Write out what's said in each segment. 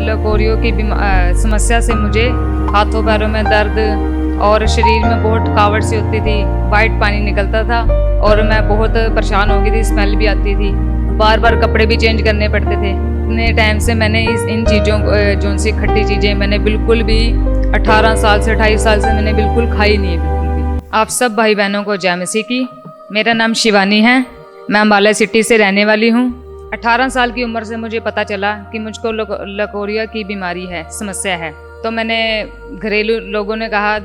लकोरियों की समस्या से मुझे हाथों पैरों में दर्द और शरीर में बहुत थकावट सी होती थी, वाइट पानी निकलता था और मैं बहुत परेशान हो गई थी, स्मेल भी आती थी, बार बार कपड़े भी चेंज करने पड़ते थे। इतने टाइम से मैंने इन चीज़ों जो सी खट्टी चीज़ें मैंने बिल्कुल भी 18 साल से 28 साल से मैंने बिल्कुल खाई नहीं है, बिल्कुल भी। आप सब भाई बहनों को जय मसीह की। मेरा नाम शिवानी है, मैं अम्बाला सिटी से रहने वाली हूँ। 18 साल की उम्र से मुझे पता चला कि मुझको लकोरिया की बीमारी है, समस्या है। तो मैंने घरेलू लोगों ने कहा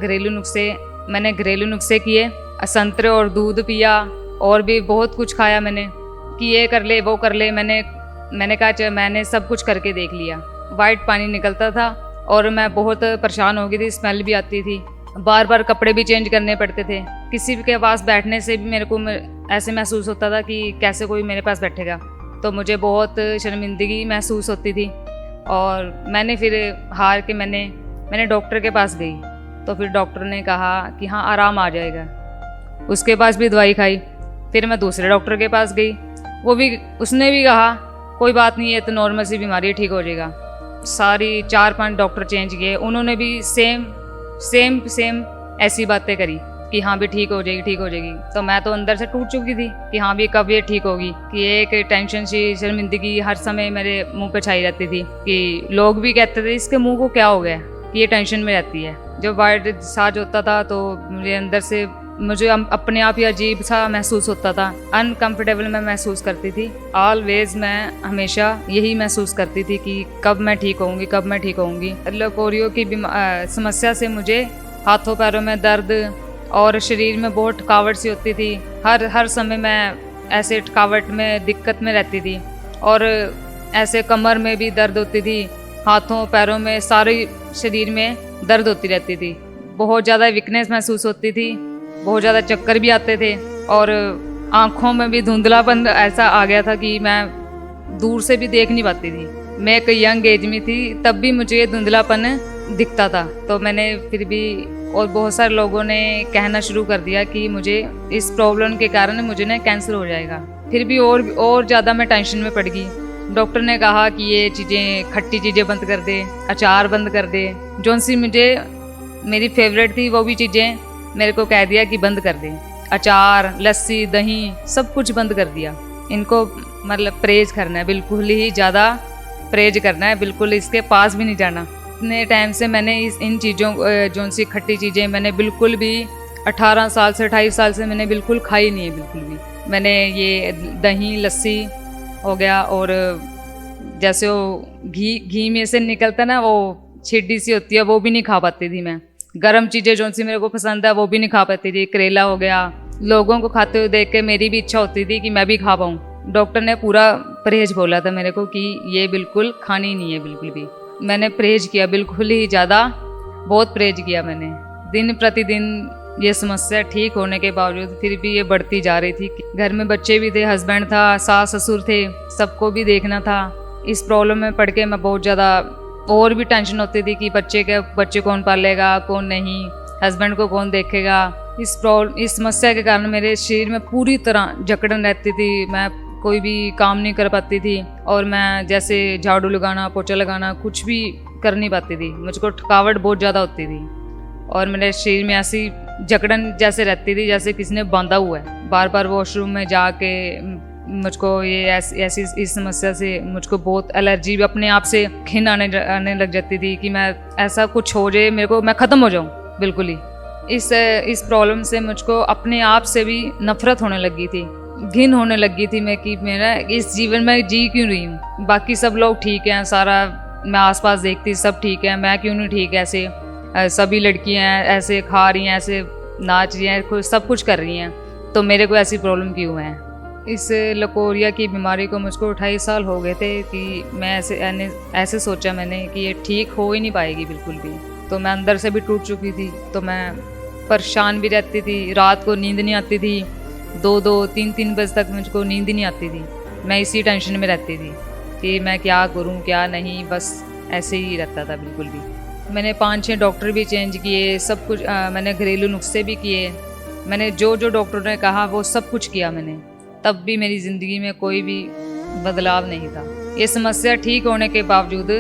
मैंने घरेलू नुस्खे किए, संतरे और दूध पिया और भी बहुत कुछ खाया मैंने कि ये कर ले वो कर ले। मैंने कहा मैंने सब कुछ करके देख लिया। वाइट पानी निकलता था और मैं बहुत परेशान हो गई थी, स्मेल भी आती थी, बार बार कपड़े भी चेंज करने पड़ते थे। किसी के पास बैठने से भी मेरे को ऐसे महसूस होता था कि कैसे कोई मेरे पास बैठेगा, तो मुझे बहुत शर्मिंदगी महसूस होती थी। और मैंने फिर हार के मैंने डॉक्टर के पास गई, तो फिर डॉक्टर ने कहा कि हाँ आराम आ जाएगा। उसके पास भी दवाई खाई, फिर मैं दूसरे डॉक्टर के पास गई, उसने भी कहा कोई बात नहीं है, तो नॉर्मल सी बीमारी है, ठीक हो जाएगा। सारी 4-5 डॉक्टर चेंज किए, उन्होंने भी सेम ऐसी बातें करी कि हाँ भी ठीक हो जाएगी। तो मैं तो अंदर से टूट चुकी थी कि हाँ भी कब ये ठीक होगी, कि एक टेंशन सी शर्मिंदगी हर समय मेरे मुंह पे छाई रहती थी कि लोग भी कहते थे इसके मुंह को क्या हो गया कि ये टेंशन में रहती है। जब वाइट डिस्चार्ज होता था तो मुझे अपने आप ही अजीब सा महसूस होता था, अनकंफर्टेबल मैं महसूस करती थी। ऑलवेज मैं हमेशा यही महसूस करती थी कि कब मैं ठीक होऊंगी। लकोरियों की समस्या से मुझे हाथों पैरों में दर्द और शरीर में बहुत थकावट सी होती थी। हर समय मैं ऐसे थकावट में दिक्कत में रहती थी और ऐसे कमर में भी दर्द होती थी, हाथों पैरों में सारे शरीर में दर्द होती रहती थी। बहुत ज़्यादा वीकनेस महसूस होती थी, बहुत ज़्यादा चक्कर भी आते थे और आँखों में भी धुंधलापन ऐसा आ गया था कि मैं दूर से भी देख नहीं पाती थी। मैं एक यंग एज में थी, तब भी मुझे ये धुंधलापन दिखता था। तो मैंने फिर भी और बहुत सारे लोगों ने कहना शुरू कर दिया कि मुझे इस प्रॉब्लम के कारण मुझे ना कैंसर हो जाएगा। फिर भी और ज़्यादा मैं टेंशन में पड़ गई। डॉक्टर ने कहा कि ये चीज़ें खट्टी चीज़ें बंद कर दे, अचार बंद कर दे, जो सी मेरी फेवरेट थी वो भी चीज़ें मेरे को कह दिया कि बंद कर दे। अचार, लस्सी, दही सब कुछ बंद कर दिया। इनको मतलब परहेज करना है, बिल्कुल ही ज़्यादा परहेज करना है, बिल्कुल इसके पास भी नहीं जाना। इतने टाइम से मैंने इन चीज़ों जो सी खट्टी चीज़ें मैंने बिल्कुल भी 18 साल से 28 साल से मैंने बिल्कुल खाई नहीं है, बिल्कुल भी। मैंने ये दही, लस्सी हो गया और जैसे वो घी में से निकलता ना, वो छिड्डी सी होती है, वो भी नहीं खा पाती थी मैं। गर्म चीज़ें जो सी मेरे को पसंद है वो भी नहीं खा पाती थी। करेला हो गया, लोगों को खाते हुए देख के मेरी भी इच्छा होती थी कि मैं भी खा पाऊँ। डॉक्टर ने पूरा परहेज बोला था मेरे को कि ये बिल्कुल खानी नहीं है, बिल्कुल भी। मैंने परहेज किया, बिल्कुल ही ज़्यादा बहुत परहेज किया मैंने। दिन प्रतिदिन ये समस्या ठीक होने के बावजूद फिर भी ये बढ़ती जा रही थी। घर में बच्चे भी थे, हस्बैंड था, सास ससुर थे, सबको भी देखना था। इस प्रॉब्लम में पड़ के मैं बहुत ज़्यादा और भी टेंशन होती थी कि बच्चे कौन पालेगा, कौन नहीं, हस्बैंड को कौन देखेगा। इस समस्या के कारण मेरे शरीर में पूरी तरह जकड़न रहती थी, मैं कोई भी काम नहीं कर पाती थी और मैं जैसे झाड़ू लगाना, पोछा लगाना कुछ भी कर नहीं पाती थी। मुझको थकावट बहुत ज़्यादा होती थी और मेरे शरीर में ऐसी जकड़न जैसे रहती थी जैसे किसी ने बांधा हुआ है। बार बार वॉशरूम में जाके मुझको ये ऐसी इस समस्या से मुझको बहुत एलर्जी, अपने आप से घिन आने लग जाती थी कि मैं ऐसा कुछ हो जाए मेरे को, मैं ख़त्म हो जाऊँ बिल्कुल ही। इस प्रॉब्लम से मुझको अपने आप से भी नफरत होने लगी थी, घिन होने लगी थी मैं कि मेरा इस जीवन में जी क्यों रही हूँ। बाकी सब लोग ठीक हैं, सारा मैं आसपास देखती सब ठीक है, मैं क्यों नहीं ठीक। ऐसे सभी लड़कियाँ ऐसे खा रही हैं, ऐसे नाच रही हैं, सब कुछ कर रही हैं, तो मेरे को ऐसी प्रॉब्लम क्यों है। इस लकोरिया की बीमारी को मुझको 28 साल हो गए थे कि मैं ऐसे सोचा मैंने कि ये ठीक हो ही नहीं पाएगी बिल्कुल भी। तो मैं अंदर से भी टूट चुकी थी, तो मैं परेशान भी रहती थी, रात को नींद नहीं आती थी, 2-2, 3-3 बजे तक मुझको नींद नहीं आती थी। मैं इसी टेंशन में रहती थी कि मैं क्या करूं क्या नहीं, बस ऐसे ही रहता था बिल्कुल भी। मैंने 5-6 डॉक्टर भी चेंज किए, सब कुछ मैंने घरेलू नुस्खे भी किए, मैंने जो डॉक्टर ने कहा वो सब कुछ किया मैंने, तब भी मेरी ज़िंदगी में कोई भी बदलाव नहीं था। ये समस्या ठीक होने के बावजूद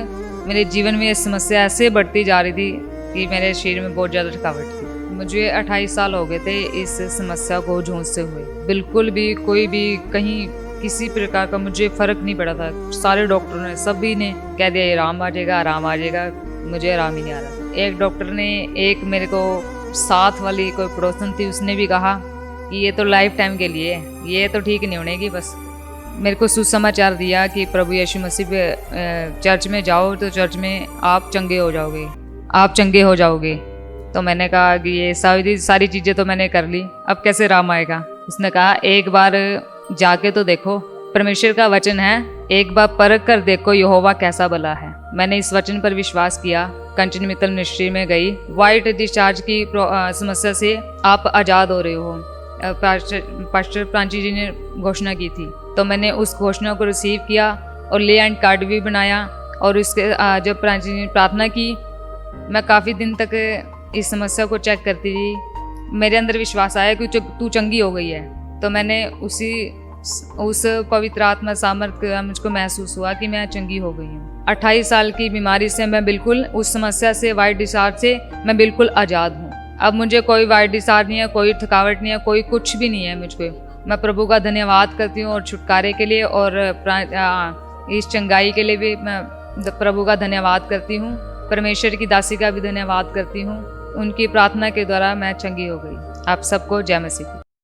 मेरे जीवन में ये समस्या ऐसे बढ़ती जा रही थी कि मेरे शरीर में बहुत ज़्यादा थकावट थी। मुझे 28 साल हो गए थे इस समस्या को जूझते हुए। बिल्कुल भी कोई भी कहीं किसी प्रकार का मुझे फ़र्क नहीं पड़ा था। सारे डॉक्टरों ने सभी ने कह दिया ये आराम आ जाएगा, आराम आ जाएगा। मुझे आराम ही नहीं आ रहा। एक डॉक्टर ने, एक मेरे को साथ वाली कोई पड़ोसन थी, उसने भी कहा कि ये तो लाइफ टाइम के लिए है, ये तो ठीक नहीं होने की। बस मेरे को सुसमाचार दिया कि प्रभु यीशु मसीह चर्च में जाओ तो चर्च में आप चंगे हो जाओगे, आप चंगे हो जाओगे। तो मैंने कहा कि ये सारी चीज़ें तो मैंने कर ली, अब कैसे आराम आएगा। उसने कहा एक बार जाके तो देखो, परमेश्वर का वचन है, एक बार परख कर देखो यहोवा कैसा भला है। मैंने इस वचन पर विश्वास किया, कंचन मित्तल मिनिस्ट्री में गई। वाइट डिस्चार्ज की समस्या से आप आज़ाद हो रहे हो, पास्टर प्रांची जी ने घोषणा की थी। तो मैंने उस घोषणा को रिसीव किया और ले एंड कार्ड भी बनाया। और उसके जब प्रांची जी ने प्रार्थना की, मैं काफ़ी दिन तक इस समस्या को चेक करती थी। मेरे अंदर विश्वास आया कि तू चंगी हो गई है। तो मैंने उस पवित्र आत्मा सामर्थ्य मुझको महसूस हुआ कि मैं चंगी हो गई हूँ। 28 साल की बीमारी से मैं बिल्कुल, उस समस्या से, वाइट डिस्चार्ज से मैं बिल्कुल आज़ाद हूँ। अब मुझे कोई वाइट डिस्चार्ज नहीं है, कोई थकावट नहीं है, कोई कुछ भी नहीं है मुझको। मैं प्रभु का धन्यवाद करती हूँ और छुटकारे के लिए और इस चंगाई के लिए भी मैं प्रभु का धन्यवाद करती हूँ। परमेश्वर की दासी का भी धन्यवाद करती हूँ। उनकी प्रार्थना के द्वारा मैं चंगी हो गई। आप सबको जय मसीह।